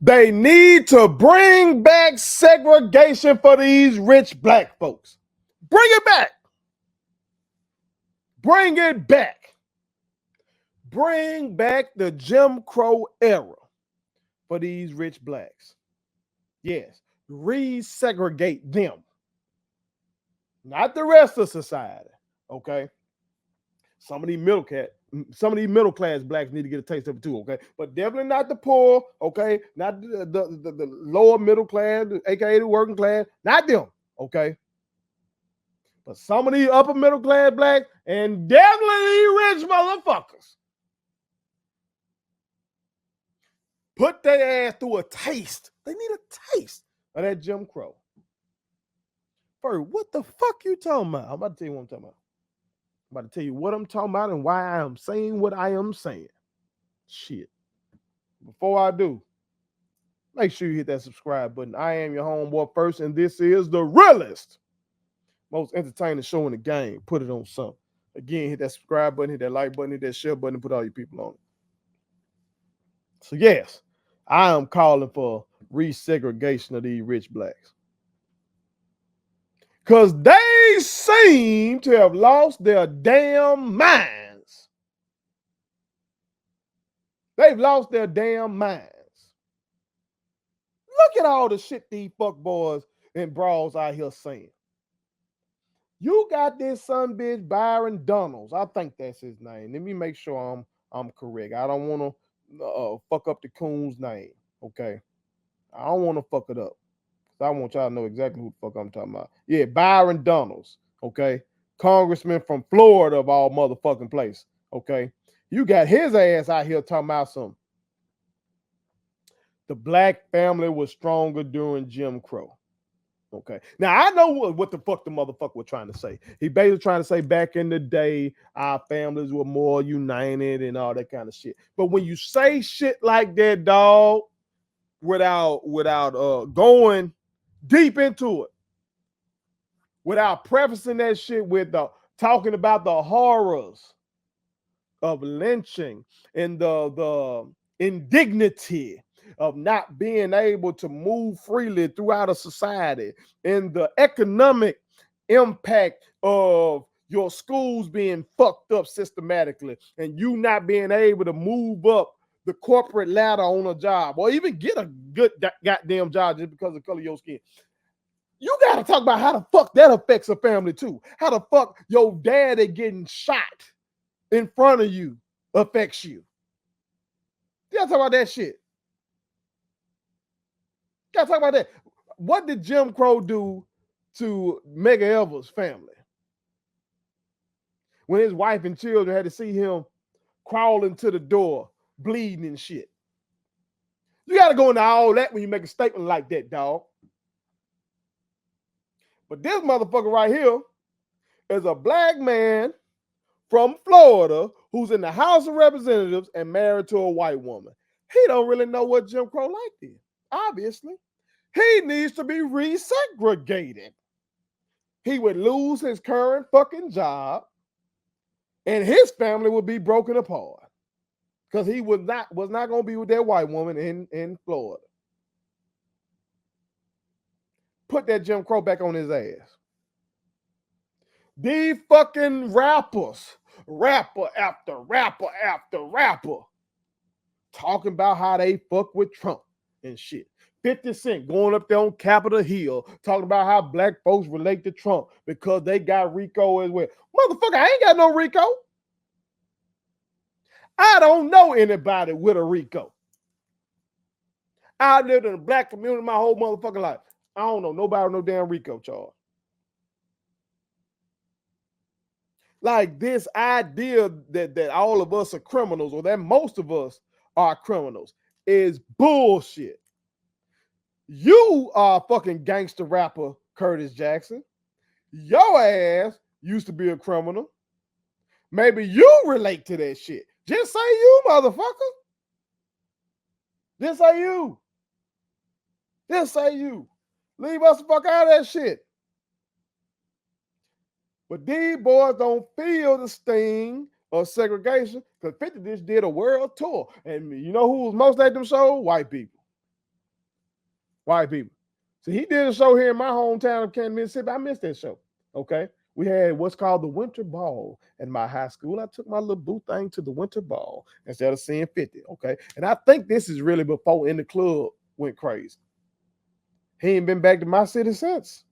They need to bring back segregation for these rich black folks. Bring it back. Bring it back. Bring back the Jim Crow era for these rich blacks. Yes, resegregate them, not the rest of society. Okay, some of these middle class blacks need to get a taste of it too. Okay, but definitely not the poor. Okay, not the lower middle class, aka the working class. Not them. Okay, but some of these upper middle class blacks and definitely rich motherfuckers. Put their ass through a taste. They need a taste of that Jim Crow. First, what the fuck you talking about? I'm about to tell you what I'm talking about. I'm about to tell you what I'm talking about and why I am saying what I am saying. Shit. Before I do, make sure you hit that subscribe button. I am your homeboy first, and this is the realest, most entertaining show in the game. Put it on something. Again, hit that subscribe button, hit that like button, hit that share button, and put all your people on it. So yes, I am calling for resegregation of these rich blacks. Because they seem to have lost their damn minds. They've lost their damn minds. Look at all the shit these fuck boys and bras out here saying. You got this son bitch Byron Donalds. I think that's his name. Let me make sure I'm correct. I don't want to fuck up the coon's name. Okay. I don't want to fuck it up. I want y'all to know exactly who the fuck I'm talking about. Yeah, Byron Donalds. Okay. Congressman from Florida of all motherfucking place. Okay. You got his ass out here talking about the black family was stronger during Jim Crow. Okay. Now I know what the fuck the motherfucker was trying to say. He basically trying to say back in the day, our families were more united and all that kind of shit. But when you say shit like that, dog, without going deep into it, without prefacing that shit with talking about the horrors of lynching and the indignity of not being able to move freely throughout a society and the economic impact of your schools being fucked up systematically and you not being able to move up the corporate ladder on a job or even get a good goddamn job just because of the color of your skin. You got to talk about how the fuck that affects a family too. How the fuck your daddy getting shot in front of you affects you. You gotta talk about that shit. You gotta talk about that. What did Jim Crow do to Medgar Evers' family? When his wife and children had to see him crawling to the door, bleeding and shit. You gotta go into all that when you make a statement like that, dog. But this motherfucker right here is a black man from Florida who's in the House of Representatives and married to a white woman. He don't really know what Jim Crow like did. Obviously, he needs to be resegregated. He would lose his current fucking job, and his family would be broken apart because he was not going to be with that white woman in Florida. Put that Jim Crow back on his ass. These fucking rappers, rapper after rapper after rapper, talking about how they fuck with Trump and shit. 50 Cent going up there on Capitol Hill talking about how black folks relate to Trump because they got RICO as well. Motherfucker, I ain't got no RICO. I don't know anybody with a RICO. I lived in a black community my whole motherfucking life. I don't know nobody with no damn RICO charge. Like this idea that all of us are criminals or that most of us are criminals is bullshit. You are fucking gangster rapper Curtis Jackson. Your ass used to be a criminal. Maybe you relate to that shit. Just say you, motherfucker. Just say you. Just say you. Leave us the fuck out of that shit. But these boys don't feel the sting of segregation because 50 just did a world tour. And you know who was most at them shows? White people. White people. So he did a show here in my hometown of Canton, Mississippi. I missed that show. Okay. We had what's called the Winter Ball in my high school. I took my little boo thing to the Winter Ball instead of seeing 50. Okay. And I think this is really before In the Club went crazy. He ain't been back to my city since.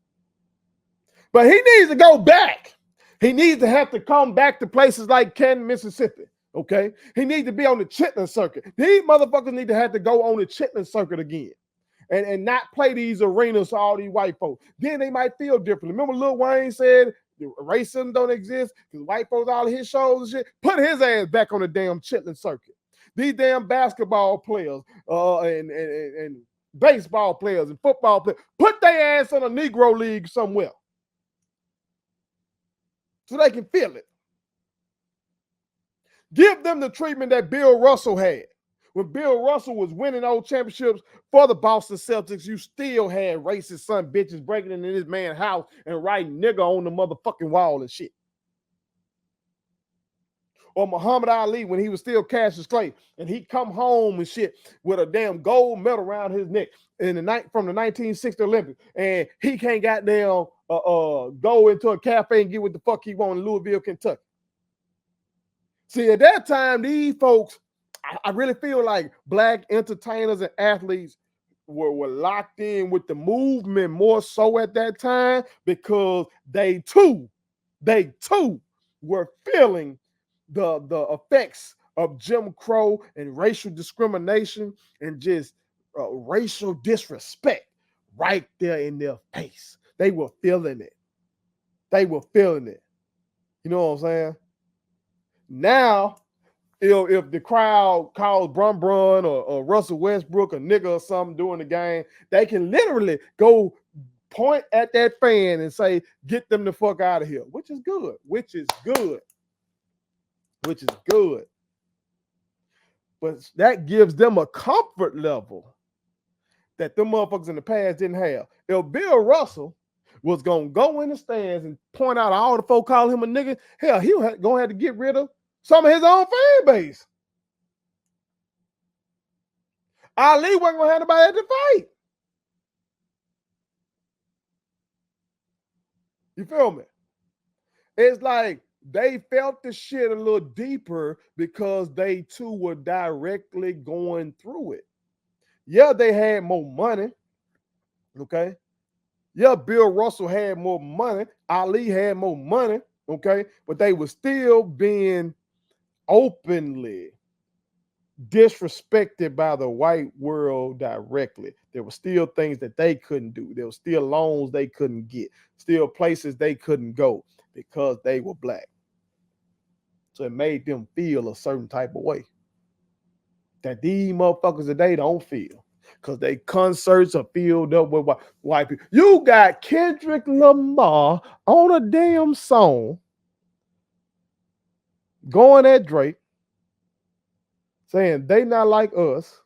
But he needs to go back. He needs to have to come back to places like Canton, Mississippi. Okay. He needs to be on the Chitlin circuit. These motherfuckers need to have to go on the Chitlin circuit again. And not play these arenas for all these white folks. Then they might feel differently. Remember Lil Wayne said racism don't exist because white folks all his shows and shit. Put his ass back on the damn Chitlin circuit. These damn basketball players and baseball players and football players, put their ass on a Negro league somewhere so they can feel it. Give them the treatment that Bill Russell had. When Bill Russell was winning those championships for the Boston Celtics, you still had racist son bitches breaking into this man's house and writing nigga on the motherfucking wall and shit. Or Muhammad Ali when he was still Cassius Clay and he come home and shit with a damn gold medal around his neck in the night from the 1960 Olympics, and he can't goddamn go into a cafe and get what the fuck he want in Louisville, Kentucky. See, at that time, these folks, I really feel like black entertainers and athletes were locked in with the movement more so at that time because they too were feeling the effects of Jim Crow and racial discrimination and just racial disrespect right there in their face. They were feeling it. They were feeling it. You know what I'm saying? Now, if the crowd calls Brum Brun or Russell Westbrook a nigga or something during the game, they can literally go point at that fan and say, get them the fuck out of here, which is good, which is good. But that gives them a comfort level that them motherfuckers in the past didn't have. If Bill Russell was going to go in the stands and point out all the folk calling him a nigga, hell, he was going to have to get rid of some of his own fan base. Ali wasn't going to have nobody at the fight. You feel me? It's like they felt the shit a little deeper because they too were directly going through it. Yeah, they had more money. Okay. Yeah, Bill Russell had more money. Ali had more money. Okay. But they were still being openly disrespected by the white world directly. There were still things that they couldn't do. There were still loans they couldn't get. Still places they couldn't go because they were black. So it made them feel a certain type of way that these motherfuckers today don't feel because they concerts are filled up with white people. You got Kendrick Lamar on a damn song going at Drake saying they not like us,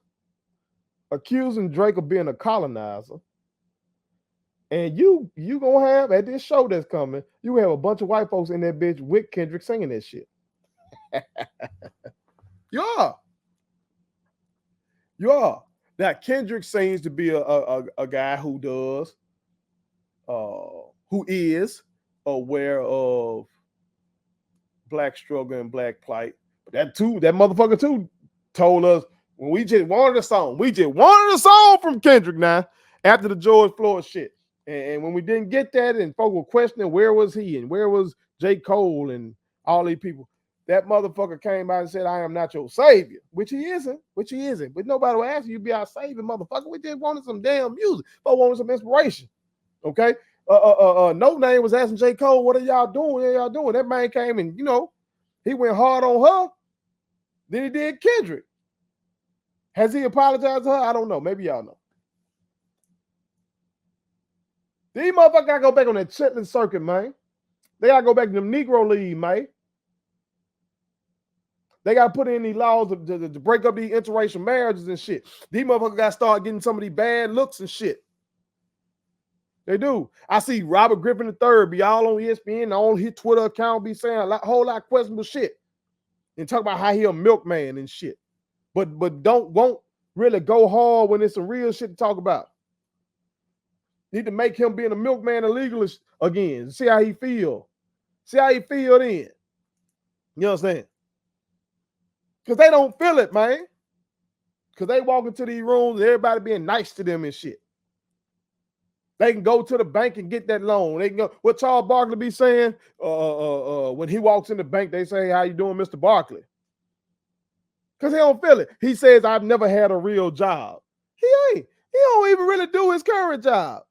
accusing Drake of being a colonizer. And you gonna have at this show that's coming, you have a bunch of white folks in that bitch with Kendrick singing that shit. Yeah. Now Kendrick seems to be a guy who is aware of black struggle and black plight. But that motherfucker too told us when we just wanted a song from Kendrick now after the George Floyd shit. And when we didn't get that and folks were questioning where was he and where was J. Cole and all these people, that motherfucker came out and said, I am not your savior, which he isn't. But nobody will ask you to be our savior, motherfucker. We just wanted some damn music. But wanted some inspiration. Okay? No Name was asking J. Cole, what are y'all doing? What are y'all doing? That man came and, he went hard on her. Then he did Kendrick. Has he apologized to her? I don't know. Maybe y'all know. These motherfuckers gotta go back on that Chitlin circuit, man. They gotta go back to them Negro League, man. They gotta put in these laws to break up these interracial marriages and shit. These motherfuckers gotta start getting some of these bad looks and shit. They do. I see Robert Griffin III be all on ESPN, on his Twitter account, be saying a whole lot of questionable shit and talk about how he a milkman and shit. But won't really go hard when it's some real shit to talk about. Need to make him being a milkman illegal again. See how he feel. See how he feel then. You know what I'm saying? Because they don't feel it, man. Because they walk into these rooms and everybody being nice to them and shit. They can go to the bank and get that loan. They can go. What Charles Barkley be saying when he walks in the bank, they say, "How you doing, Mr. Barkley?" Because he don't feel it. He says, "I've never had a real job." He ain't. He don't even really do his current job.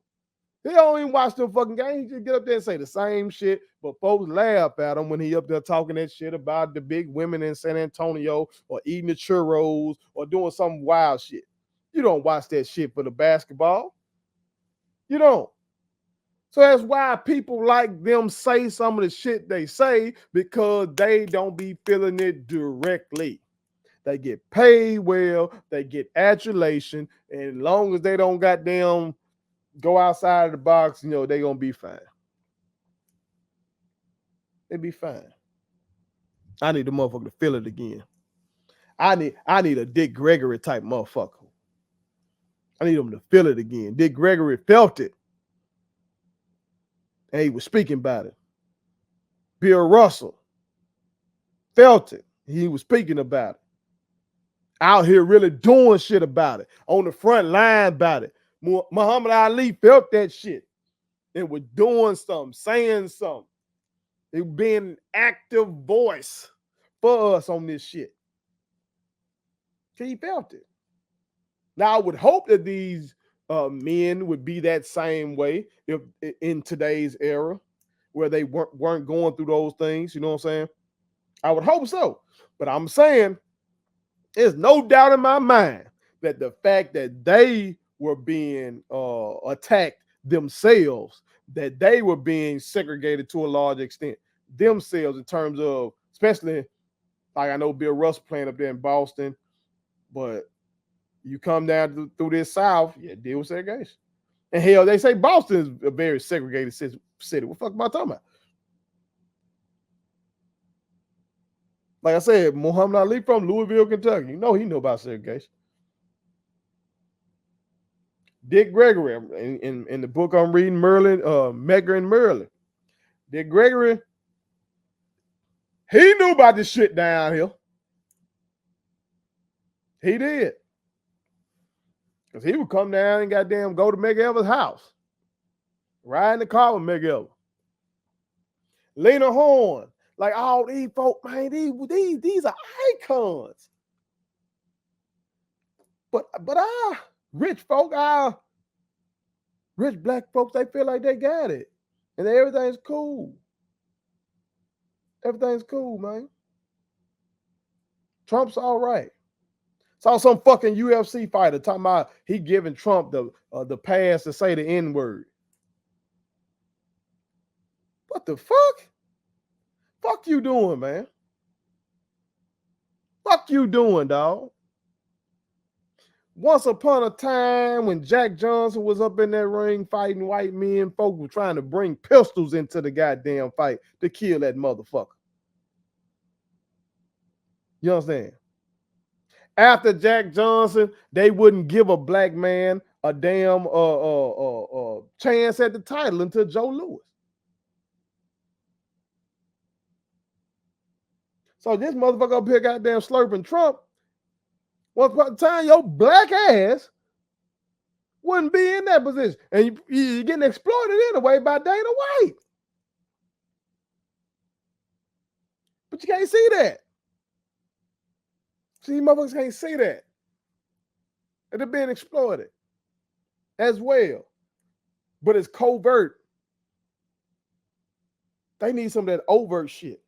He don't even watch them fucking games. He just get up there and say the same shit, but folks laugh at him when he up there talking that shit about the big women in San Antonio or eating the churros or doing some wild shit. You don't watch that shit for the basketball. You don't. So that's why people like them say some of the shit they say, because they don't be feeling it directly. They get paid well, they get adulation, and as long as they don't goddamn go outside of the box, you know, they gonna be fine. They be fine. I need the motherfucker to feel it again. I need a Dick Gregory type motherfucker. I need him to feel it again. Dick Gregory felt it. And he was speaking about it. Bill Russell felt it. He was speaking about it. Out here really doing shit about it. On the front line about it. Muhammad Ali felt that shit. And was doing something, saying something. It being an active voice for us on this shit. He felt it. Now, I would hope that these men would be that same way if in today's era, where they weren't going through those things. You know what I'm saying? I would hope so. But I'm saying there's no doubt in my mind that the fact that they were being attacked themselves, that they were being segregated to a large extent themselves, in terms of, especially like I know Bill Russell playing up there in Boston, but you come down through this South, yeah, deal with segregation. And hell, they say Boston is a very segregated city. What the fuck am I talking about? Like I said, Muhammad Ali from Louisville, Kentucky. You know he know about segregation. Dick Gregory, in the book I'm reading, Megger and Merlin. Dick Gregory, he knew about this shit down here. He did. Because he would come down and goddamn go to Meg Ever's house. Ride in the car with Meg Ever. Lena Horne. Like all these folk, man, these are icons. But our rich folk, our rich black folks, they feel like they got it. And everything's cool. Everything's cool, man. Trump's all right. Saw some fucking UFC fighter talking about he giving Trump the pass to say the N-word. What the fuck? Fuck you doing, man? Fuck you doing, dog? Once upon a time when Jack Johnson was up in that ring fighting white men, folks were trying to bring pistols into the goddamn fight to kill that motherfucker. You understand? After Jack Johnson, they wouldn't give a black man a damn chance at the title until Joe Louis. So this motherfucker up here goddamn slurping Trump, once upon a time your black ass wouldn't be in that position. And you're getting exploited anyway by Dana White. But you can't see that. See, motherfuckers can't see that. And they're being exploited as well. But it's covert. They need some of that overt shit.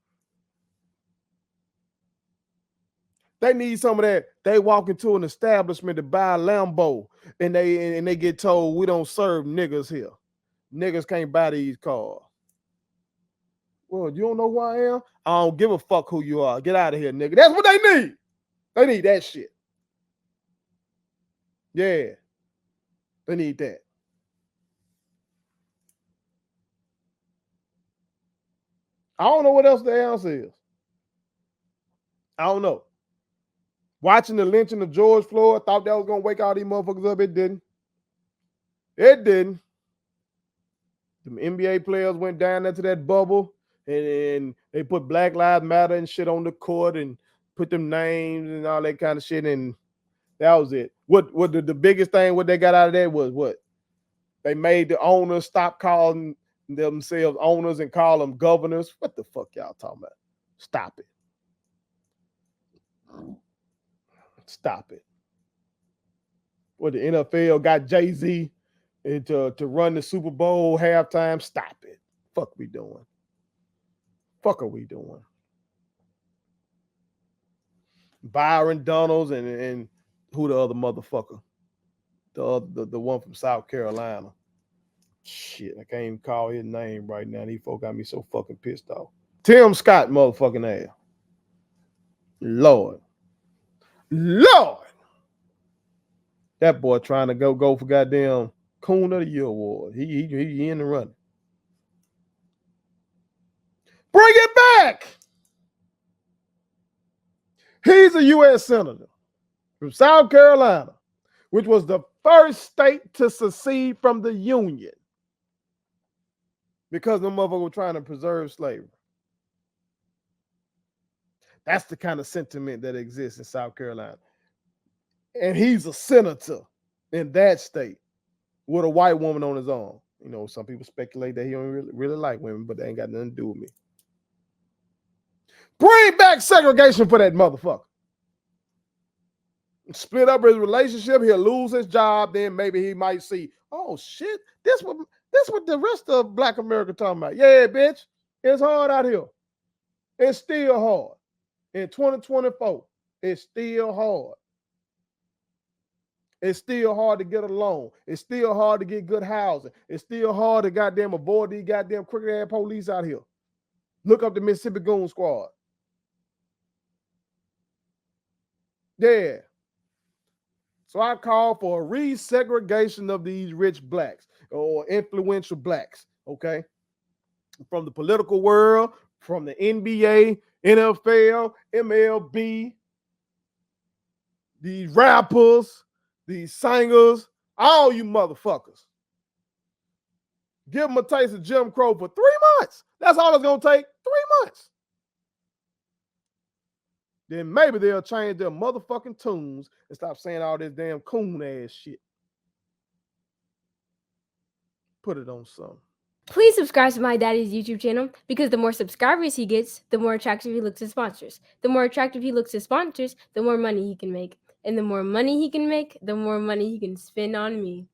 They need some of that. They walk into an establishment to buy a Lambo and they get told, we don't serve niggas here. Niggas can't buy these cars. Well, you don't know who I am? I don't give a fuck who you are. Get out of here, nigga. That's what they need. They need that shit. Yeah. They need that. I don't know what else the answer is. I don't know. Watching the lynching of George Floyd, thought that was going to wake all these motherfuckers up. It didn't. It didn't. Them NBA players went down into that bubble, and they put Black Lives Matter and shit on the court and put them names and all that kind of shit, and that was it. What the biggest thing what they got out of that was what? They made the owners stop calling themselves owners and call them governors. What the fuck y'all talking about? Stop it. Stop it. What the NFL got Jay-Z to run the Super Bowl halftime? Stop it. Fuck we doing? Fuck are we doing? Byron Donalds and who the other motherfucker? The one from South Carolina. Shit, I can't even call his name right now. These folk got me so fucking pissed off. Tim Scott motherfucking ass. Lord. That boy trying to go for goddamn Coon of the Year award. He in the running. Bring it back. He's a U.S. Senator from South Carolina, which was the first state to secede from the Union because the motherfucker was trying to preserve slavery. That's the kind of sentiment that exists in South Carolina. And he's a senator in that state with a white woman on his arm. You know, some people speculate that he don't really like women, but they ain't got nothing to do with me. Bring back segregation for that motherfucker. Split up his relationship, he'll lose his job, then maybe he might see, oh shit, this what the rest of Black America talking about. Yeah, bitch, it's hard out here. It's still hard. In 2024, it's still hard. It's still hard to get a loan. It's still hard to get good housing. It's still hard to goddamn avoid these goddamn crooked ass police out here. Look up the Mississippi Goon Squad. Yeah. So I call for a resegregation of these rich blacks or influential blacks, okay? From the political world, from the NBA, NFL, MLB, these rappers, these singers, all you motherfuckers. Give them a taste of Jim Crow for 3 months. That's all it's going to take, 3 months. Then maybe they'll change their motherfucking tunes and stop saying all this damn coon ass shit. Put it on something. Please subscribe to my daddy's YouTube channel because the more subscribers he gets, the more attractive he looks to sponsors. The more attractive he looks to sponsors, the more money he can make. And the more money he can make, the more money he can spend on me.